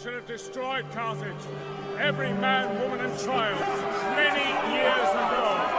should have destroyed Carthage, every man, woman, and child, many years ago.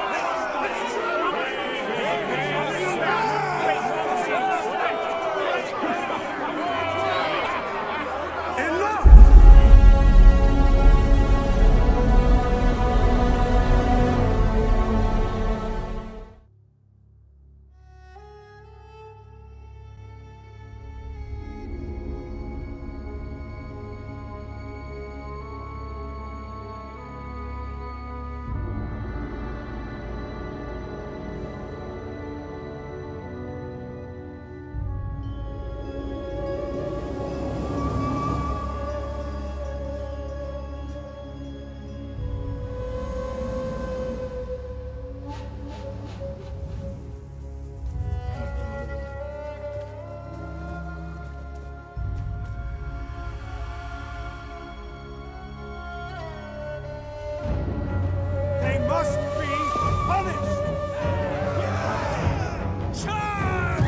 Must be punished! Charge!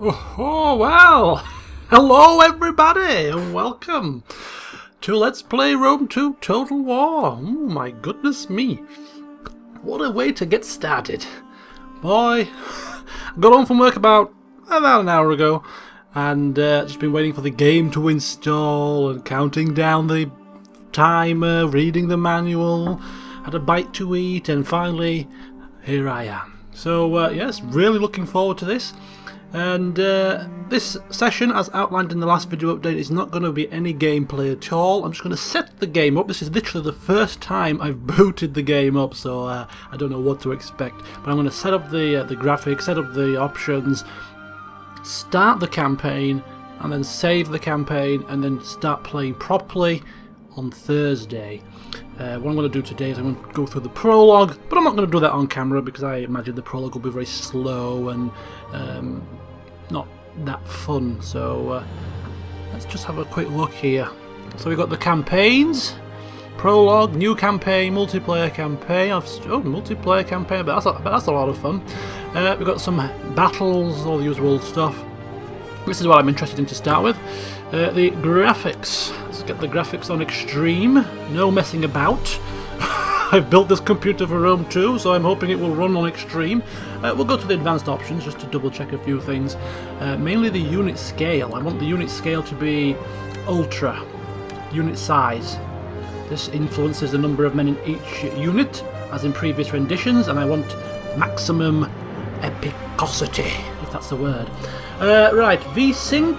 Oh, well, hello everybody and welcome to Let's Play Rome 2 Total War. Oh my goodness me, what a way to get started. Boy, I got home from work about an hour ago and just been waiting for the game to install and counting down the timer, reading the manual, had a bite to eat, and finally here I am. So yes, really looking forward to this. And this session, as outlined in the last video update, is not going to be any gameplay at all. I'm just going to set the game up. This is literally the first time I've booted the game up, so I don't know what to expect. But I'm going to set up the graphics, set up the options, start the campaign, and then save the campaign, and then start playing properly on Thursday. What I'm going to do today is I'm going to go through the prologue, but I'm not going to do that on camera because I imagine the prologue will be very slow and not that fun. So let's just have a quick look here. So we've got the campaigns, prologue, new campaign, multiplayer campaign. Multiplayer campaign, but that's a lot of fun. We've got some battles, all the usual stuff. This is what I'm interested in to start with. The graphics. Let's get the graphics on extreme. No messing about. I've built this computer for Rome 2, so I'm hoping it will run on extreme. We'll go to the advanced options just to double check a few things. Mainly the unit scale. I want the unit scale to be ultra. Unit size. This influences the number of men in each unit, as in previous renditions, and I want maximum epicosity, if that's the word. Right, VSync.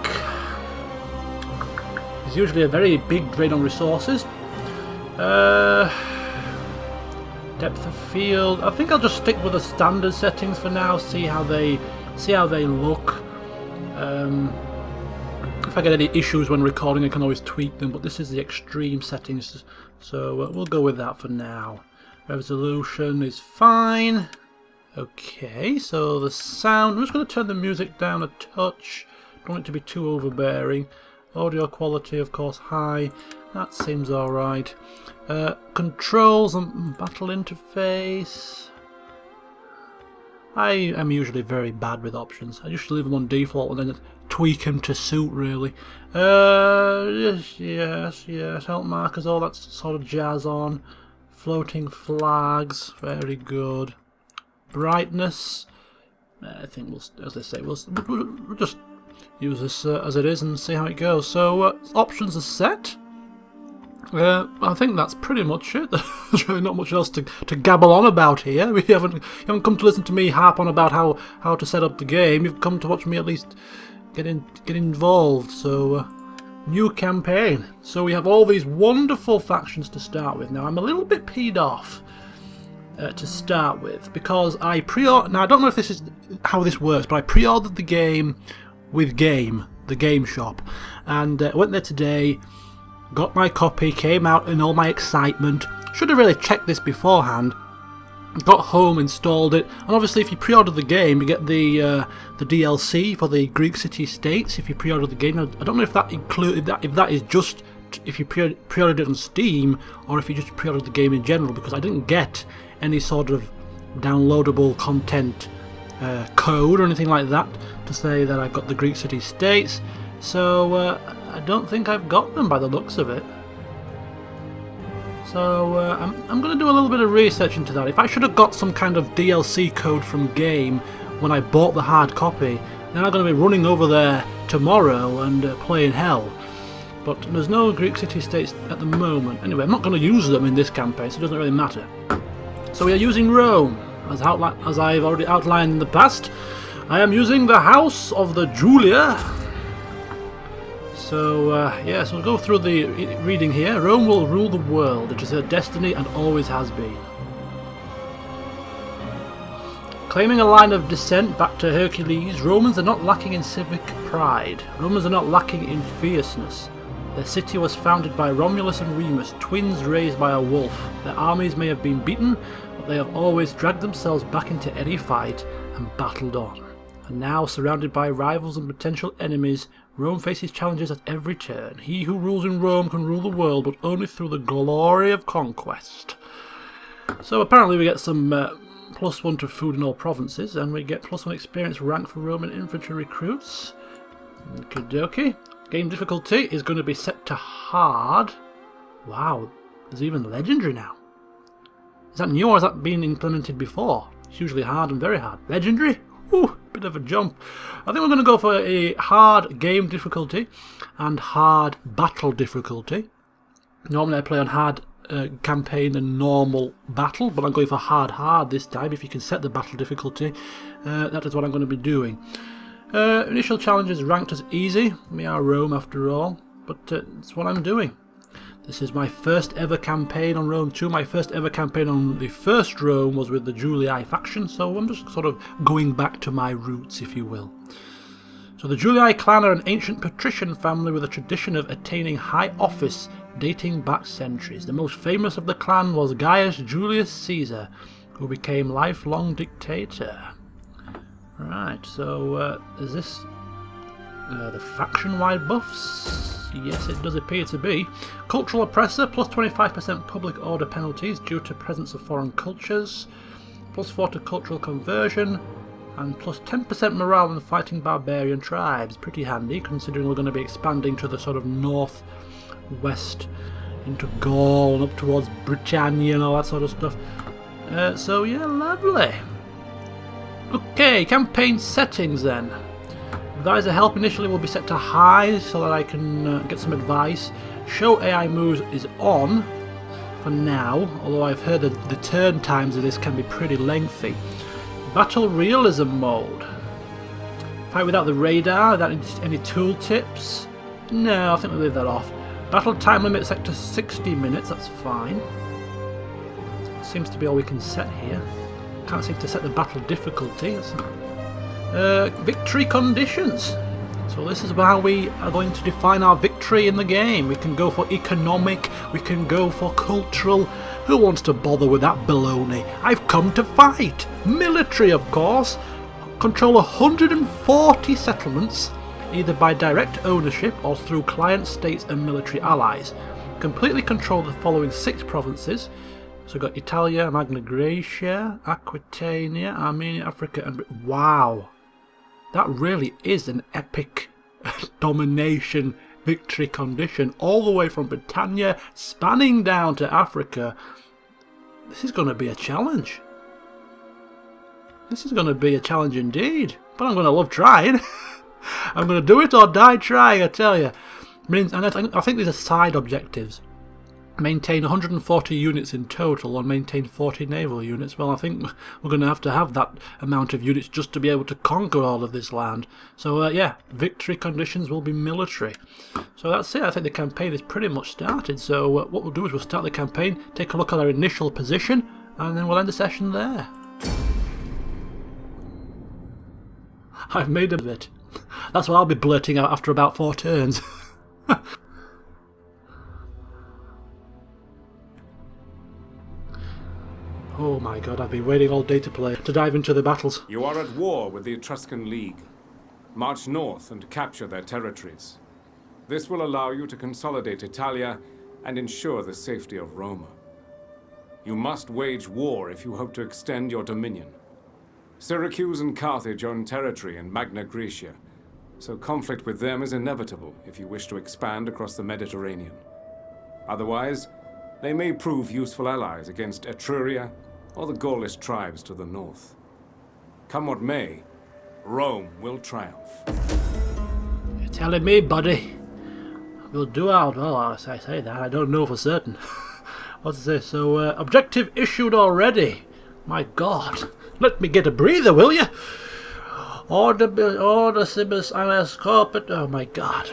It's usually a very big drain on resources. Depth of field. I think I'll just stick with the standard settings for now. See how they look. If I get any issues when recording, I can always tweak them. But this is the extreme settings, so we'll go with that for now. Resolution is fine. Okay, so the sound. I'm just going to turn the music down a touch. Don't want it to be too overbearing. Audio quality, of course, high. That seems alright. Controls and battle interface. I am usually very bad with options. I usually leave them on default and then tweak them to suit, really. Yes. Help markers, all that sort of jazz on. Floating flags, very good. Brightness. I think we'll, as I say, we'll just use this as it is and see how it goes. So options are set. I think that's pretty much it. There's really not much else to gabble on about here. You haven't come to listen to me harp on about how to set up the game. You've come to watch me at least get involved. So new campaign. So we have all these wonderful factions to start with. Now I'm a little bit peed off to start with because I pre-ordered. Now I don't know if this is how this works, but I pre-ordered the game with the game shop, and went there today. Got my copy, came out in all my excitement. Should have really checked this beforehand. Got home, installed it, and obviously if you pre-order the game, you get the DLC for the Greek city-states. If you pre-order the game, I don't know if that included that. If that is just if you pre-ordered it on Steam, or if you just pre-ordered the game in general, because I didn't get any sort of downloadable content code or anything like that to say that I've got the Greek city-states. So I don't think I've got them by the looks of it. So I'm going to do a little bit of research into that. If I should have got some kind of DLC code from game when I bought the hard copy, then I'm going to be running over there tomorrow and playing hell. But there's no Greek city-states at the moment. Anyway, I'm not going to use them in this campaign, so it doesn't really matter. So we are using Rome, as I've already outlined in the past. I am using the House of the Julia. So, yeah, so we'll go through the reading here. Rome will rule the world. It is her destiny and always has been. Claiming a line of descent back to Hercules, Romans are not lacking in civic pride. Romans are not lacking in fierceness. Their city was founded by Romulus and Remus, twins raised by a wolf. Their armies may have been beaten, but they have always dragged themselves back into any fight and battled on. And now, surrounded by rivals and potential enemies, Rome faces challenges at every turn. He who rules in Rome can rule the world, but only through the glory of conquest. So apparently we get some +1 to food in all provinces, and we get +1 experience rank for Roman infantry recruits. Okie dokie. Game difficulty is going to be set to hard. Wow, there's even legendary now. Is that new or has that been implemented before? It's usually hard and very hard. Legendary? Ooh, bit of a jump. I think we're going to go for a hard game difficulty and hard battle difficulty. Normally I play on hard campaign and normal battle, but I'm going for hard this time. If you can set the battle difficulty, that is what I'm going to be doing. Initial challenge is ranked as easy. We are Rome after all, but it's what I'm doing. This is my first ever campaign on Rome 2. My first ever campaign on the first Rome was with the Julii faction, so I'm just sort of going back to my roots, if you will. So the Julii clan are an ancient patrician family with a tradition of attaining high office dating back centuries. The most famous of the clan was Gaius Julius Caesar, who became lifelong dictator. Right, so is this the faction-wide buffs? Yes, it does appear to be. Cultural oppressor, +25% public order penalties due to presence of foreign cultures, +4 to cultural conversion, and +10% morale in fighting barbarian tribes. Pretty handy, considering we're going to be expanding to the sort of north-west into Gaul and up towards Britannia and all that sort of stuff. So yeah, lovely. Okay, campaign settings then. Advisor help initially will be set to high so that I can get some advice. Show AI moves is on for now, although I've heard that the turn times of this can be pretty lengthy. Battle realism mode. Fight without the radar, without any tooltips. No, I think we'll leave that off. Battle time limit set to 60 minutes, that's fine. Seems to be all we can set here. Can't seem to set the battle difficulty. Victory conditions. So this is how we are going to define our victory in the game. We can go for economic, we can go for cultural. Who wants to bother with that baloney? I've come to fight. Military, of course. Control 140 settlements, either by direct ownership or through client states and military allies. Completely control the following 6 provinces. So we've got Italia, Magna Graecia, Aquitania, Armenia, Africa, and... Wow! That really is an epic domination victory condition, all the way from Britannia, spanning down to Africa. This is going to be a challenge. This is going to be a challenge indeed, but I'm going to love trying. I'm going to do it or die trying, I tell you. And I think these are side objectives. Maintain 140 units in total or maintain 40 naval units. Well, I think we're going to have that amount of units just to be able to conquer all of this land. So yeah, victory conditions will be military. So that's it. I think the campaign is pretty much started. So what we'll do is we'll start the campaign, take a look at our initial position, and then we'll end the session there. I've made a bit. That's what I'll be blurting out after about 4 turns. Oh my god, I've been waiting all day to dive into the battles. You are at war with the Etruscan League. March north and capture their territories. This will allow you to consolidate Italia and ensure the safety of Roma. You must wage war if you hope to extend your dominion. Syracuse and Carthage own territory in Magna Graecia, so conflict with them is inevitable if you wish to expand across the Mediterranean. Otherwise, they may prove useful allies against Etruria or the Gaulish tribes to the north. Come what may, Rome will triumph. You're telling me, buddy? We'll do our... Well, I say that, I don't know for certain. What's this? So, objective issued already. My god. Let me get a breather, will you? Order Sibus Alias Corporate. Oh my god.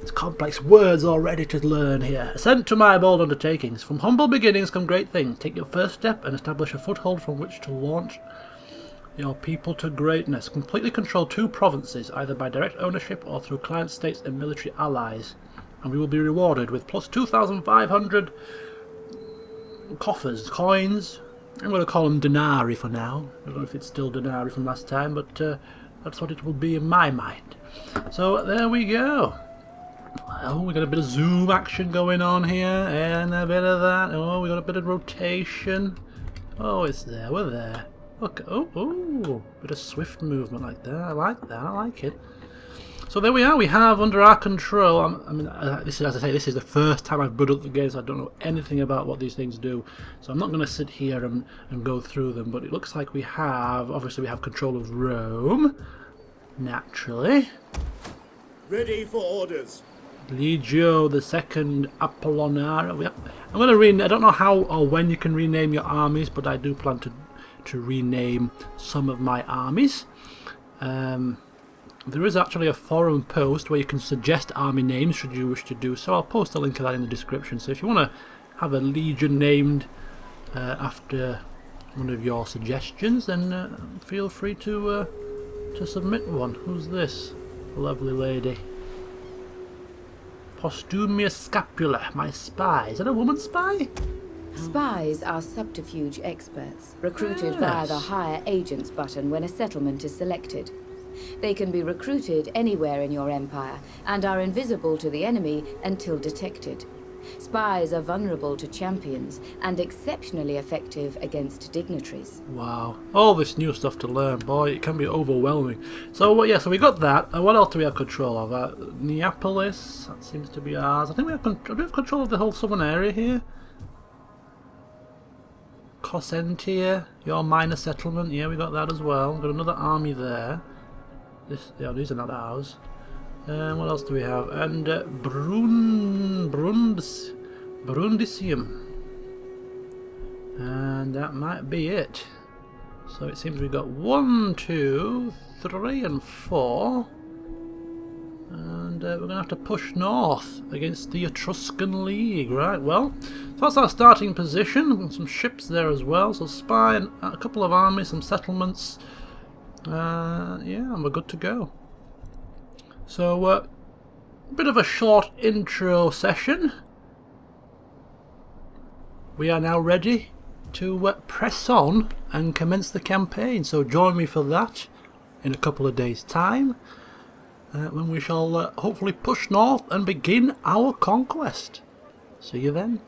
It's complex words already to learn here. Ascent to my bold undertakings. From humble beginnings come great things. Take your first step and establish a foothold from which to launch your people to greatness. Completely control 2 provinces, either by direct ownership or through client states and military allies. And we will be rewarded with plus 2,500 coins. I'm going to call them denarii for now. I don't know if it's still denarii from last time, but that's what it will be in my mind. So there we go. Well, we got a bit of zoom action going on here, and a bit of that. Oh, we got a bit of rotation. Oh, it's there. We're there. Look. Oh, bit of swift movement like that. I like that. I like it. So there we are. We have under our control. I mean, this is, as I say, this is the first time I've booted up the game, so I don't know anything about what these things do. So I'm not going to sit here and go through them. But it looks like we have. Obviously, we have control of Rome. Naturally. Ready for orders. Legio the Second Apollonara. I'm going to rename. I don't know how or when you can rename your armies, but I do plan to rename some of my armies. There is actually a forum post where you can suggest army names should you wish to do so. I'll post a link of that in the description. So if you want to have a legion named after one of your suggestions, then feel free to submit one. Who's this lovely lady? Posthumia Scapula, my spy. Is that a woman spy? Spies are subterfuge experts, recruited via the Hire Agents button when a settlement is selected. They can be recruited anywhere in your empire, and are invisible to the enemy until detected. Spies are vulnerable to champions, and exceptionally effective against dignitaries. Wow. All this new stuff to learn, boy, it can be overwhelming. So, yeah, so we got that. What else do we have control of? Neapolis, that seems to be ours. I think we have control of the whole southern area here. Cossentia, your minor settlement, yeah, we got that as well. We've got another army there. Yeah, these are not ours. What else do we have? And Brundisium. And that might be it. So it seems we've got 1, 2, 3 and 4. And and we're going to have to push north against the Etruscan League. Right, well, so that's our starting position. We've got some ships there as well, so spy and a couple of armies, some settlements. Yeah, and we're good to go. So, a bit of a short intro session. We are now ready to press on and commence the campaign, so join me for that in a couple of days' time, when we shall hopefully push north and begin our conquest. See you then.